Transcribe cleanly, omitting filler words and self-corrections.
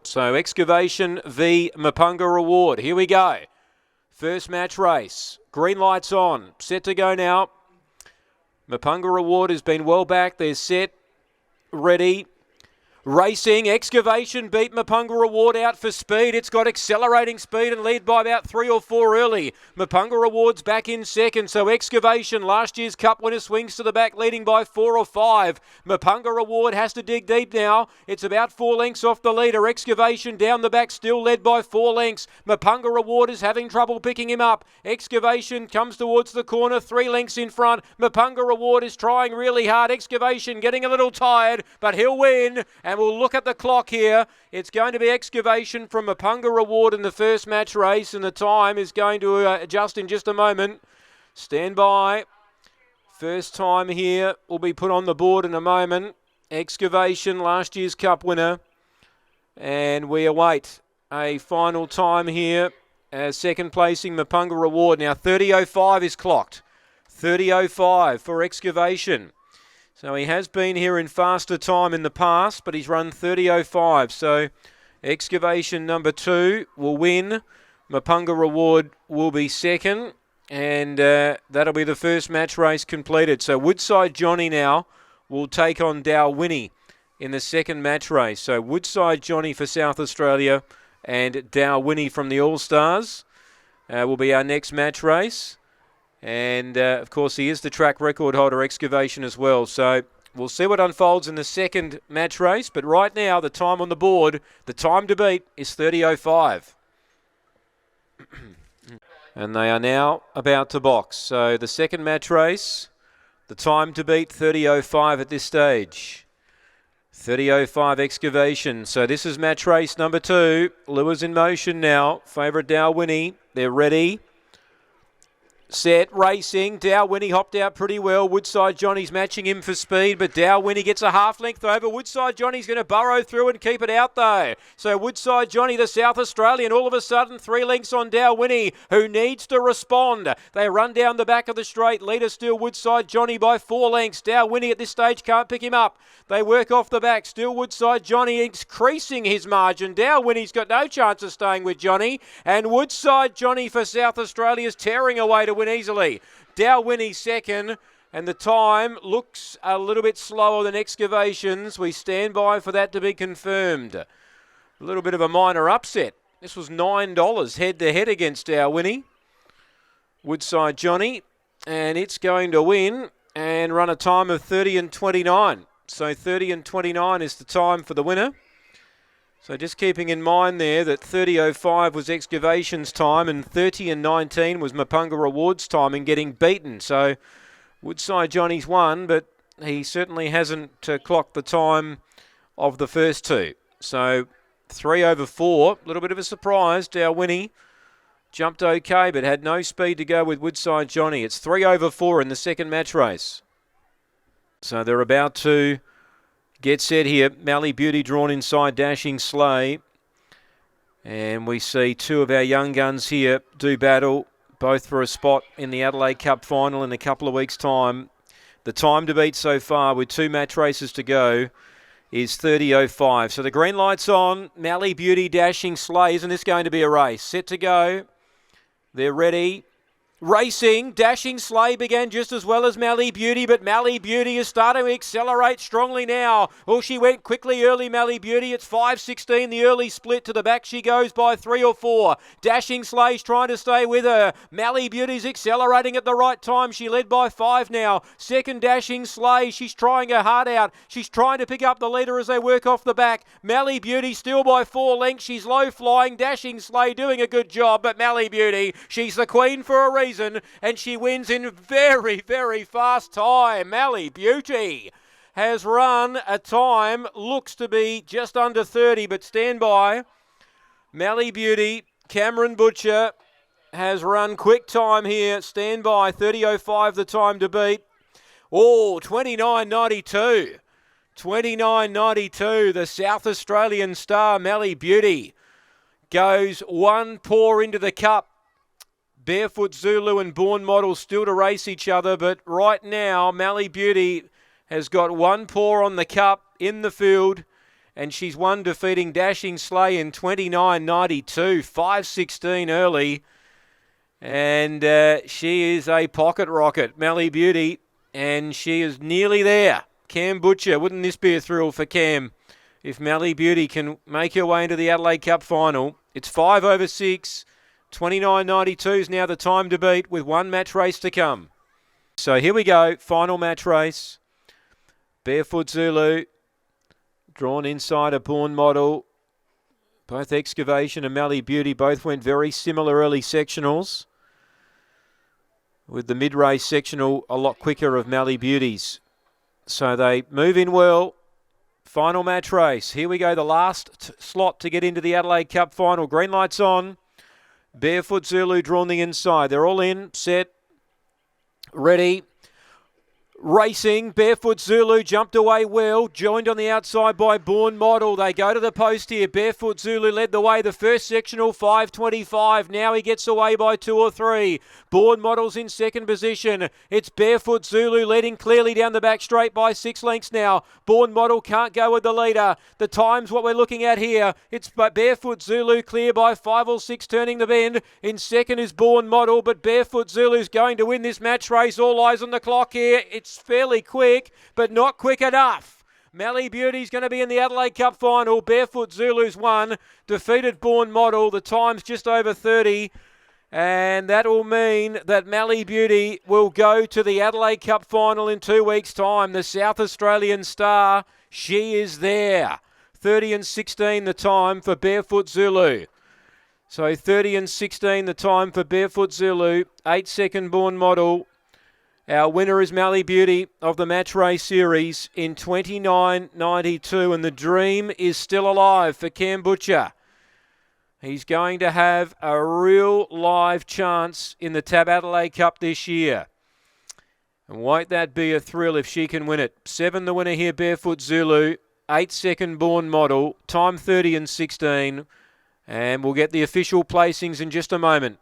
So Excavation v Mapunga Reward. Here we go. First match race. Green lights on. Set to go now. Mapunga Reward has been well back. They're set. Ready. Racing. Excavation beat Mapunga Reward out for speed. It's got accelerating speed and lead by about 3 or 4 early. Mapunga Reward's back in second. So Excavation, last year's Cup winner, swings to the back, leading by 4 or 5. Mapunga Reward has to dig deep now. It's about 4 lengths off the leader. Excavation down the back, still led by 4 lengths. Mapunga Reward is having trouble picking him up. Excavation comes towards the corner, 3 lengths in front. Mapunga Reward is trying really hard. Excavation getting a little tired, but he'll win. And we'll look at the clock here. It's going to be Excavation from Mapunga Reward in the first match race, and the time is going to adjust in just a moment. Stand by. First time here will be put on the board in a moment. Excavation, last year's Cup winner. And we await a final time here. Second placing Mapunga Reward. Now 30.05 is clocked. 30.05 for Excavation. So he has been here in faster time in the past, but he's run 30.05. So Excavation number 2 will win. Mapunga Reward will be second. And that'll be the first match race completed. So Woodside Johnny now will take on Dalwhinnie in the second match race. So Woodside Johnny for South Australia and Dalwhinnie from the All-Stars will be our next match race. And, of course, he is the track record holder, Excavation, as well. So we'll see what unfolds in the second match race. But right now, the time on the board, the time to beat is 30.05. And they are now about to box. So the second match race, the time to beat 30.05 at this stage. 30.05 Excavation. So this is match race number 2. Lures in motion now. Favourite Dalwhinnie. They're ready. Set, racing. Dalwhinnie hopped out pretty well. Woodside Johnny's matching him for speed, but Dalwhinnie gets a half length over. Woodside Johnny's going to burrow through and keep it out though. So Woodside Johnny, the South Australian, all of a sudden 3 lengths on Dalwhinnie, who needs to respond. They run down the back of the straight. Leader still Woodside Johnny by 4 lengths. Dalwhinnie at this stage can't pick him up. They work off the back. Still Woodside Johnny increasing his margin. Dalwhinnie's got no chance of staying with Johnny. And Woodside Johnny for South Australia is tearing away to win easily. Dalwhinnie second, and the time looks a little bit slower than Excavation's. We stand by for that to be confirmed. A little bit of a minor upset. This was $9 head-to-head against Dalwhinnie. Woodside Johnny, and it's going to win and run a time of 30.29. So 30.29 is the time for the winner. So just keeping in mind there that 30.05 was Excavation's time and 30.19 was Mapunga Reward's time in getting beaten. So Woodside Johnny's won, but he certainly hasn't clocked the time of the first two. So 3/4, a little bit of a surprise. Dalwhinnie jumped okay, but had no speed to go with Woodside Johnny. It's 3/4 in the second match race. So they're about to get set here. Mally Beauty drawn inside Dashing Sleigh. And we see 2 of our young guns here do battle, both for a spot in the Adelaide Cup final in a couple of weeks' time. The time to beat so far with 2 match races to go is 30.05. So the green light's on. Mally Beauty, Dashing Sleigh. Isn't this going to be a race? Set to go. They're ready. Racing, Dashing Sleigh began just as well as Mally Beauty, but Mally Beauty is starting to accelerate strongly now. Oh, she went quickly early, Mally Beauty. It's 5.16, the early split. To the back she goes by 3 or 4. Dashing Sleigh's trying to stay with her. Mally Beauty's accelerating at the right time. She led by 5 now. Second Dashing Sleigh, she's trying her heart out. She's trying to pick up the leader as they work off the back. Mally Beauty still by 4 lengths. She's low flying. Dashing Sleigh doing a good job, but Mally Beauty, she's the queen for a reason. And she wins in very, very fast time. Mally Beauty has run a time, looks to be just under 30, but stand by. Mally Beauty, Cameron Butcher has run quick time here. Stand by, 30.05 the time to beat. Oh, 29.92. 29.92, the South Australian star Mally Beauty goes 1 paw into the cup. Barefoot Zulu and Born Model still to race each other, but right now Mally Beauty has got 1 paw on the cup in the field, and she's won defeating Dashing Sleigh in 29.92, 5.16 early. And she is a pocket rocket, Mally Beauty, and she is nearly there. Cam Butcher, wouldn't this be a thrill for Cam if Mally Beauty can make her way into the Adelaide Cup final? It's 5 over 6. 29.92 is now the time to beat with one match race to come. So here we go, final match race. Barefoot Zulu, drawn inside a Born Model. Both Excavation and Mally Beauty both went very similar early sectionals, with the mid-race sectional a lot quicker of Mally Beauty's. So they move in well. Final match race. Here we go, the last slot to get into the Adelaide Cup final. Green lights on. Barefoot Zulu drawn the inside. They're all in, set, ready. Racing, Barefoot Zulu jumped away well, joined on the outside by Born Model. They go to the post here. Barefoot Zulu led the way the first sectional, 5.25. Now he gets away by 2 or 3. Born Model's in second position. It's Barefoot Zulu leading clearly down the back straight by 6 lengths now. Born Model can't go with the leader. The time's what we're looking at here. It's Barefoot Zulu clear by 5 or 6 turning the bend. In second is Born Model, but Barefoot Zulu's going to win this match race. All eyes on the clock here. It's fairly quick, but not quick enough. Mally Beauty's going to be in the Adelaide Cup final. Barefoot Zulu's won, defeated Born Model. The time's just over 30, and that will mean that Mally Beauty will go to the Adelaide Cup final in 2 weeks' time. The South Australian star, she is there. 30 and 16 the time for Barefoot Zulu. So 30 and 16 the time for Barefoot Zulu. 8-second Born Model. Our winner is Mally Beauty of the Match Race Series in 29.92, and the dream is still alive for Cam Butcher. He's going to have a real live chance in the Tab Adelaide Cup this year. And won't that be a thrill if she can win it? 7 the winner here, Barefoot Zulu. 8-second Born Model. Time 30 and 16. And we'll get the official placings in just a moment.